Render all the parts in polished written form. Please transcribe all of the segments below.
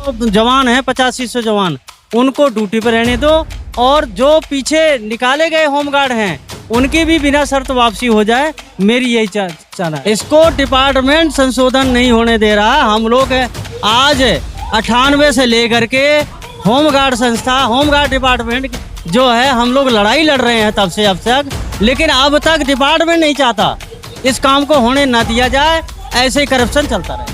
जवान है 8500 जवान, उनको ड्यूटी पर रहने दो और जो पीछे निकाले गए होमगार्ड हैं उनकी भी बिना शर्त वापसी हो जाए, मेरी यही चाहना है। इसको डिपार्टमेंट संशोधन नहीं होने दे रहा। हम लोग आज 98 से लेकर के होमगार्ड संस्था, होमगार्ड डिपार्टमेंट जो है, हम लोग लड़ाई लड़ रहे हैं तब से अब तक, लेकिन अब तक डिपार्टमेंट नहीं चाहता इस काम को होने ना दिया जाए, ऐसे ही करप्शन चलता रहे।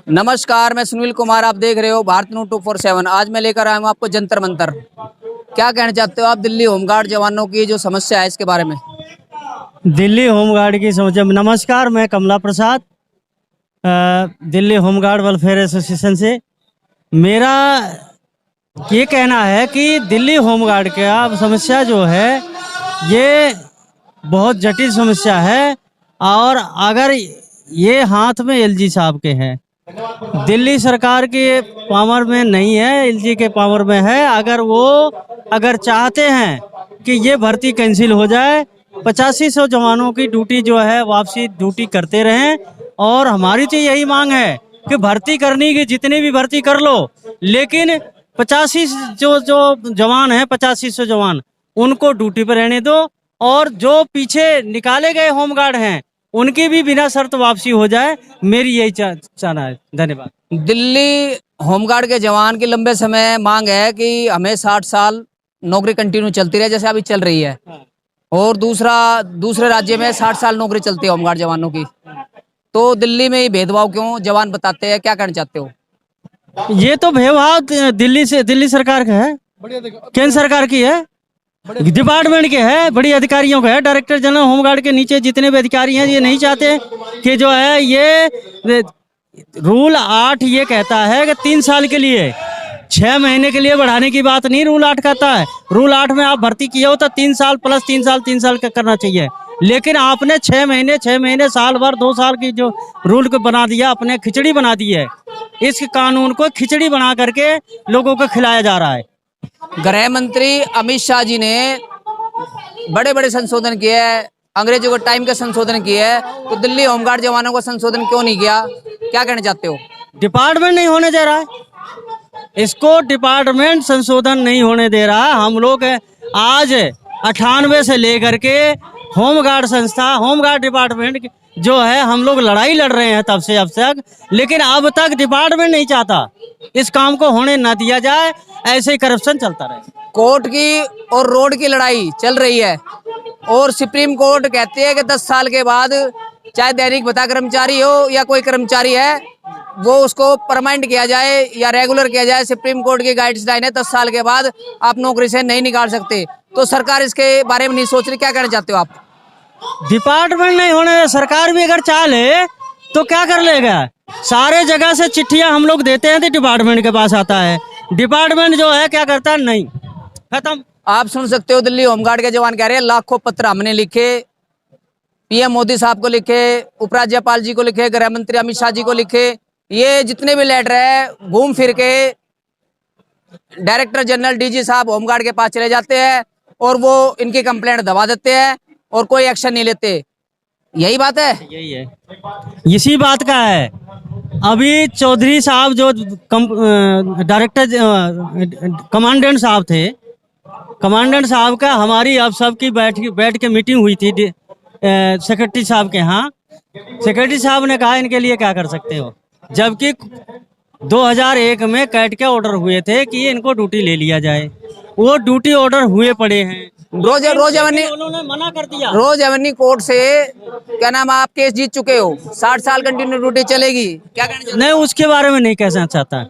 नमस्कार, मैं सुनील कुमार, आप देख रहे हो भारत न्यूज़ 247। आज मैं लेकर आया हूँ आपको जंतर मंतर। क्या कहना चाहते हो आप दिल्ली होमगार्ड जवानों की जो समस्या है इसके बारे में? दिल्ली होमगार्ड की समस्या। नमस्कार, मैं कमला प्रसाद, दिल्ली होमगार्ड वेलफेयर एसोसिएशन से। मेरा ये कहना है कि दिल्ली होमगार्ड का समस्या जो है ये बहुत जटिल समस्या है, और अगर ये हाथ में एलजी साहब के हैं, दिल्ली सरकार के पावर में नहीं है, एलजी के पावर में है। अगर चाहते हैं कि ये भर्ती कैंसिल हो जाए, 8500 जवानों की ड्यूटी जो है वापसी ड्यूटी करते रहें, और हमारी तो यही मांग है कि भर्ती करनी की जितनी भी भर्ती कर लो, लेकिन 85 जो जवान हैं, 8500 जवान, उनको ड्यूटी पर रहने दो और जो पीछे निकाले गए होमगार्ड हैं उनकी भी बिना शर्त वापसी हो जाए, मेरी यही चाहना है। धन्यवाद। दिल्ली होमगार्ड के जवान की लंबे समय मांग है कि हमें 60 साल नौकरी कंटिन्यू चलती रहे, जैसे अभी चल रही है, और दूसरे राज्य में 60 साल नौकरी चलती है होमगार्ड जवानों की। तो दिल्ली में ये भेदभाव क्यों जवान बताते हैं? क्या कहना चाहते हो? ये तो भेदभाव दिल्ली सरकार का है, केंद्र सरकार की है, डिपार्टमेंट के है, बड़ी अधिकारियों का है। डायरेक्टर जनरल होमगार्ड के नीचे जितने भी अधिकारी हैं, ये नहीं चाहते कि जो है ये रूल 8 ये कहता है कि 3 साल के लिए, 6 महीने के लिए बढ़ाने की बात नहीं रूल 8 कहता है। रूल 8 में आप भर्ती किए हो तो 3 साल प्लस 3 साल का करना चाहिए, लेकिन आपने 6 महीने साल भर 2 साल की जो रूल को बना दिया, अपने खिचड़ी बना दी है। इस कानून को खिचड़ी बना करके लोगों को खिलाया जा रहा है। गृह मंत्री अमित शाह जी ने बड़े बड़े संशोधन किए हैं, अंग्रेजों के टाइम का संशोधन किया है, तो दिल्ली होमगार्ड जवानों का संशोधन क्यों नहीं किया? क्या कहना चाहते हो? डिपार्टमेंट नहीं होने दे रहा है, इसको डिपार्टमेंट संशोधन नहीं होने दे रहा। हम लोग आज 98 से लेकर के होमगार्ड संस्था, होमगार्ड डिपार्टमेंट जो है, हम लोग लड़ाई लड़ रहे हैं तब से अब तक, लेकिन अब तक डिपार्टमेंट नहीं चाहता इस काम को होने ना दिया जाए, ऐसे ही करप्शन चलता रहे। कोर्ट की और रोड की लड़ाई चल रही है, और सुप्रीम कोर्ट कहती है कि 10 साल के बाद चाहे दैनिक भत्ता कर्मचारी हो या कोई कर्मचारी है, वो उसको परमानेंट किया जाए या रेगुलर किया जाए। सुप्रीम कोर्ट की गाइडलाइन है 10 साल के बाद आप नौकरी से नहीं निकाल सकते। तो सरकार इसके बारे में नहीं सोच रही। क्या कहना चाहते हो आप? डिपार्टमेंट नहीं होने, सरकार भी अगर चाह ले तो क्या कर लेगा? सारे जगह से चिट्ठियां हम लोग देते हैं तो डिपार्टमेंट के पास आता है, डिपार्टमेंट जो है क्या करता है? नहीं, खत्म। आप सुन सकते हो, दिल्ली होमगार्ड के जवान कह रहे हैं लाखों पत्र हमने लिखे, पीएम मोदी साहब को लिखे, उपराज्यपाल जी को लिखे, गृह मंत्री अमित शाह जी को लिखे, ये जितने भी लेटर है घूम फिर के डायरेक्टर जनरल डीजी साहब होमगार्ड के पास चले जाते हैं, और वो इनकी कंप्लेंट दबा देते हैं और कोई एक्शन नहीं लेते। यही बात है, यही है, इसी बात का है। अभी चौधरी साहब जो डायरेक्टर कमांडेंट साहब थे, कमांडेंट साहब का हमारी अब सबकी बैठ के मीटिंग हुई थी सेक्रेटरी साहब के यहाँ। सेक्रेटरी साहब ने कहा इनके लिए क्या कर सकते हो, जबकि 2001 में कैट के ऑर्डर हुए थे कि इनको ड्यूटी ले लिया जाए, वो ड्यूटी ऑर्डर हुए पड़े हैं। रोज उन्होंने मना कर दिया। रोज एवनी कोर्ट से क्या नाम, आप केस जीत चुके हो, 60 साल कंटिन्यू ड्यूटी चलेगी। क्या कहना चाहते? नहीं, उसके बारे में नहीं कहना चाहता।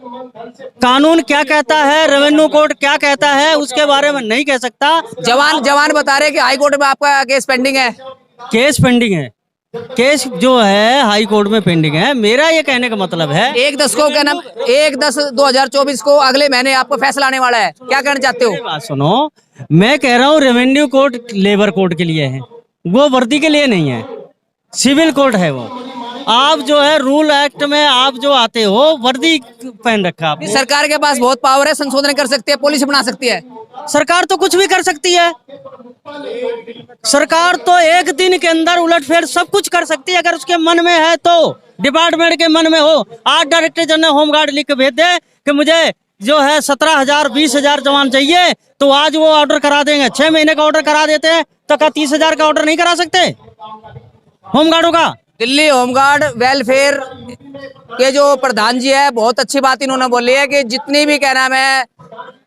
कानून क्या कहता है, रेवेन्यू कोर्ट क्या कहता है, उसके बारे में नहीं कह सकता। जवान बता रहे कि हाई कोर्ट में आपका केस पेंडिंग है। केस पेंडिंग है, केस जो है हाई कोर्ट में पेंडिंग है। मेरा ये कहने का मतलब है 1/10 को क्या नाम, 1/10/2024 को अगले महीने आपको फैसला आने वाला है। क्या कहना चाहते हो? बात सुनो, मैं कह रहा हूँ रेवेन्यू कोर्ट लेबर कोर्ट के लिए है, वो वर्दी के लिए नहीं है, सिविल कोर्ट है वो। आप जो है रूल एक्ट में आप जो आते हो वर्दी पहन रखा आपने। सरकार के पास बहुत पावर है, संशोधन कर सकती है, पॉलिसी बना सकती है। सरकार तो कुछ भी कर सकती है, सरकार तो एक दिन के अंदर उलटफेर सब कुछ कर सकती है अगर उसके मन में है तो। डिपार्टमेंट के मन में हो, आज डायरेक्टर जनरल होमगार्ड लिख के भेज दे कि मुझे जो है 17,000 20,000 जवान चाहिए, तो आज वो ऑर्डर करा देंगे। 6 महीने का ऑर्डर करा देते हैं तो क्या 30,000 का ऑर्डर नहीं करा सकते होमगार्डों का? दिल्ली होमगार्ड वेलफेयर के जो प्रधान जी है, बहुत अच्छी बात इन्होंने बोली है कि जितनी भी क्या नाम है,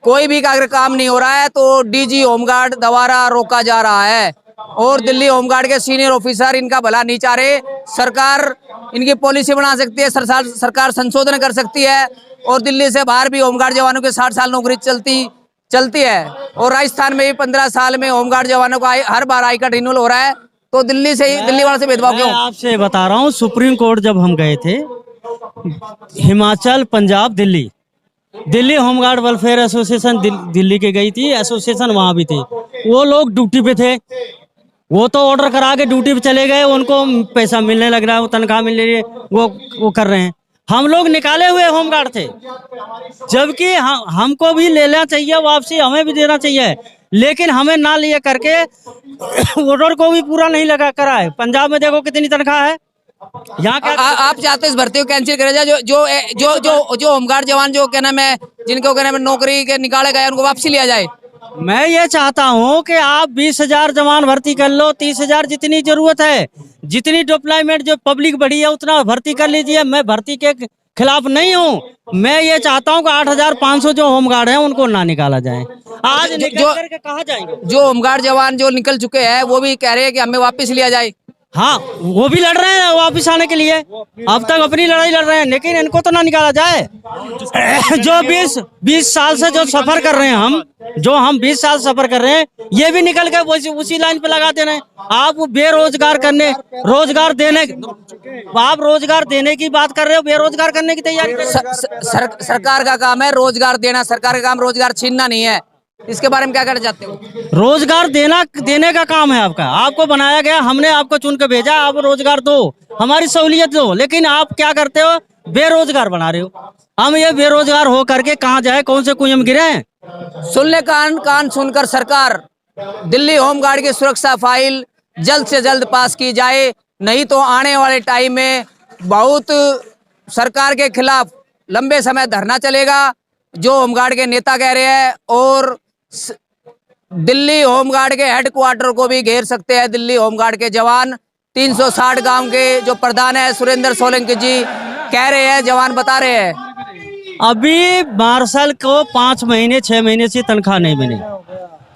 कोई भी अगर काम नहीं हो रहा है तो डीजी होमगार्ड द्वारा रोका जा रहा है। और दिल्ली होमगार्ड के सीनियर ऑफिसर इनका भला नहीं चाह रहे। सरकार इनकी पॉलिसी बना सकती है, सरकार संशोधन कर सकती है। और दिल्ली से बाहर भी होमगार्ड जवानों के 60 साल नौकरी चलती है। और राजस्थान में भी 15 साल में होमगार्ड जवानों का हर बार आई कार्ड रिन्यूअल हो रहा है। तो दिल्ली वालों से भेदभाव क्यों? मैं आपसे बता रहा हूँ, सुप्रीम कोर्ट जब हम गए थे, Himachal, Punjab, Delhi home guard welfare association Delhi के गई थी, एसोसिएशन वहां भी थे। वो लोग ड्यूटी पे थे, वो तो ऑर्डर करा के ड्यूटी पे चले गए, उनको पैसा मिलने लग रहा है, वो तनख्वाह मिल रही है, वो कर रहे हैं। हम लोग निकाले हुए होमगार्ड थे, जबकि हमको भी लेना चाहिए वापसी, हमें भी देना चाहिए, लेकिन हमें ना लिए करके ऑर्डर को भी पूरा नहीं लगा करा है। पंजाब में देखो कितनी तनख्वाह है, यहाँ क्या आप चाहते हैं इस भर्ती को कैंसिल करे जाए? जो होमगार्ड जवान जो क्या नाम है, जिनको क्या नाम है नौकरी के निकाले गए, उनको वापसी लिया जाए। मैं ये चाहता हूँ कि आप 20,000 जवान भर्ती कर लो, 30,000 जितनी जरूरत है, जितनी डिप्लॉयमेंट जो पब्लिक बढ़ी है उतना भर्ती कर लीजिए। मैं भर्ती के खिलाफ नहीं हूँ। मैं ये चाहता हूँ कि 8,500 जो होमगार्ड हैं उनको ना निकाला जाए। आज निकल करके कहाँ जाएंगे? जो होमगार्ड जवान जो निकल चुके हैं वो भी कह रहे हैं कि हमें वापस लिया जाए। हाँ, वो भी लड़ रहे हैं वापिस आने के लिए, अब तक अपनी लड़ाई लड़ रहे हैं, लेकिन इनको तो ना निकाला जाए। जो 20 साल से जो सफर कर रहे हैं हम 20 साल सफर कर रहे हैं, ये भी निकल के उसी लाइन पे लगा दे रहे हैं। आप बेरोजगार आप रोजगार देने की बात कर रहे हो, बेरोजगार करने की तैयारी कर रहे हो। सरकार का काम है रोजगार देना, सरकार का काम रोजगार छीनना नहीं है। इसके बारे में क्या कहना चाहते हो? रोजगार देने का काम है आपका, आपको बनाया गया, हमने आपको चुन के भेजा, आप रोजगार दो, हमारी सहूलियत दो, लेकिन आप क्या करते हो, बेरोजगार बना रहे हो। हम ये बेरोजगार हो करके कहाँ जाए, कौन से कुएं में गिरे हैं? सुन ले कान सुनकर सरकार, दिल्ली होमगार्ड की सुरक्षा फाइल जल्द से जल्द पास की जाए, नहीं तो आने वाले टाइम में बहुत सरकार के खिलाफ लंबे समय धरना चलेगा, जो होमगार्ड के नेता कह रहे हैं। और दिल्ली होमगार्ड के हेडक्वार्टर को भी घेर सकते हैं दिल्ली होमगार्ड के जवान। 360 गांव के जो प्रधान है सुरेंद्र सोलंकी जी कह रहे हैं, जवान बता रहे हैं। अभी मार्शल को 5 महीने 6 महीने से तनख्वाह नहीं मिली,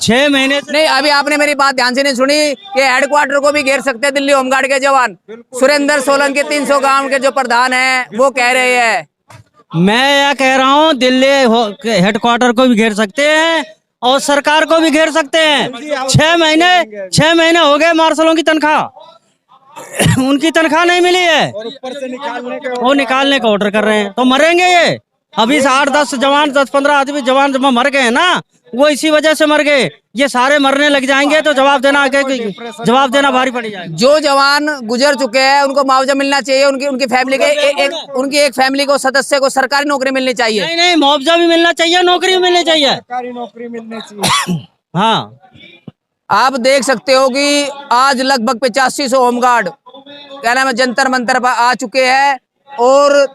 6 महीने से नहीं। अभी आपने मेरी बात ध्यान से नहीं सुनी कि हेडक्वार्टर को भी घेर सकते हैं दिल्ली होमगार्ड के जवान। सुरेंद्र सोलंकी 300 गांव के जो प्रधान है वो कह रहे हैं। मैं यह कह रहा हूँ, दिल्ली हेडक्वार्टर को भी घेर सकते हैं और सरकार को भी घेर सकते हैं। 6 महीने हो गए मार्शलों की तनख्वाह, उनकी तनख्वाह नहीं मिली है, और ऊपर से वो निकालने का ऑर्डर कर रहे हैं। तो मरेंगे ये। अभी 8-10 जवान, 10-15 आदमी जवान जब मर गए हैं ना, वो इसी वजह से मर गए। ये सारे मरने लग जाएंगे तो जवाब देना भारी पड़ जाएगा। जो जवान गुजर चुके हैं उनको मुआवजा मिलना चाहिए, उनकी फैमिली के उनकी एक फैमिली को सदस्य को सरकारी नौकरी मिलनी चाहिए। नहीं, मुआवजा भी मिलना चाहिए, नौकरी भी मिलनी चाहिए, सरकारी नौकरी मिलनी चाहिए। हाँ, आप देख सकते हो कि आज लगभग 8500 होमगार्ड क्या नाम है जंतर मंतर पर आ चुके हैं। और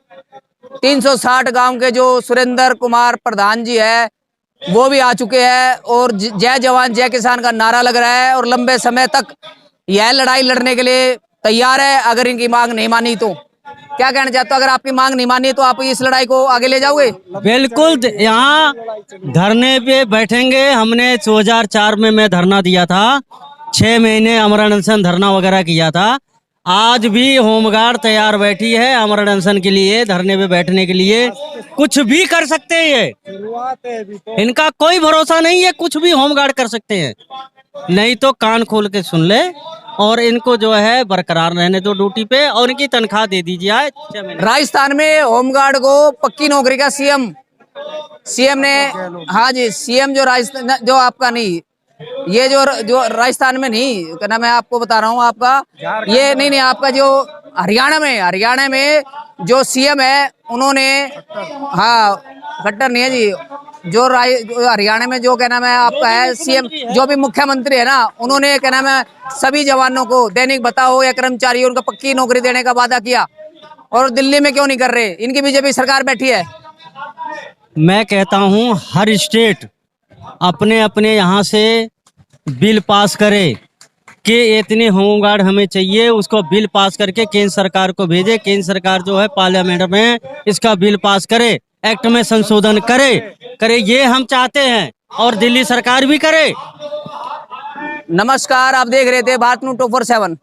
360 गांव के जो सुरेंद्र कुमार प्रधान जी है वो भी आ चुके हैं। और जय जवान जय किसान का नारा लग रहा है और लंबे समय तक यह लड़ाई लड़ने के लिए तैयार है। अगर इनकी मांग नहीं मानी तो क्या कहना चाहते हो? अगर आपकी मांग नहीं मानी तो आप इस लड़ाई को आगे ले जाओगे? बिल्कुल, यहाँ धरने पे बैठेंगे। हमने 2004 में मैं धरना दिया था, 6 महीने अमरण अनशन धरना वगैरह किया था। आज भी होमगार्ड तैयार बैठी है अमरण अनशन के लिए, धरने पे बैठने के लिए। कुछ भी कर सकते हैं ये, शुरुआत है अभी तो। इनका कोई भरोसा नहीं है, कुछ भी होमगार्ड कर सकते हैं। नहीं तो कान खोल के सुन ले और इनको जो है बरकरार रहने दो ड्यूटी पे और इनकी तनख्वाह दे दीजिए। राजस्थान में होमगार्ड को पक्की नौकरी का सीएम ने, हाँ जी, सीएम जो राजस्थान जो आपका नहीं, ये जो राजस्थान में नहीं क्या नाम है, आपको बता रहा हूँ, आपका ये नहीं आपका जो हरियाणा में जो सीएम है उन्होंने, हाँ खट्टर नहीं है जी, जो हरियाणा में जो क्या नाम है आपका है सीएम, जो भी मुख्यमंत्री है ना, उन्होंने क्या नाम है सभी जवानों को दैनिक भत्ता हो या कर्मचारी उनको पक्की नौकरी देने का वादा किया। और दिल्ली में क्यों नहीं कर रहे? इनकी बीजेपी सरकार बैठी है। मैं कहता हूं हर स्टेट अपने अपने यहाँ से बिल पास करे कि इतने होमगार्ड हमें चाहिए, उसको बिल पास करके केंद्र सरकार को भेजे। केंद्र सरकार जो है पार्लियामेंट में इसका बिल पास करे, एक्ट में संशोधन करे, ये हम चाहते हैं और दिल्ली सरकार भी करे। नमस्कार, आप देख रहे थे भारत न्यूज़ 24/7।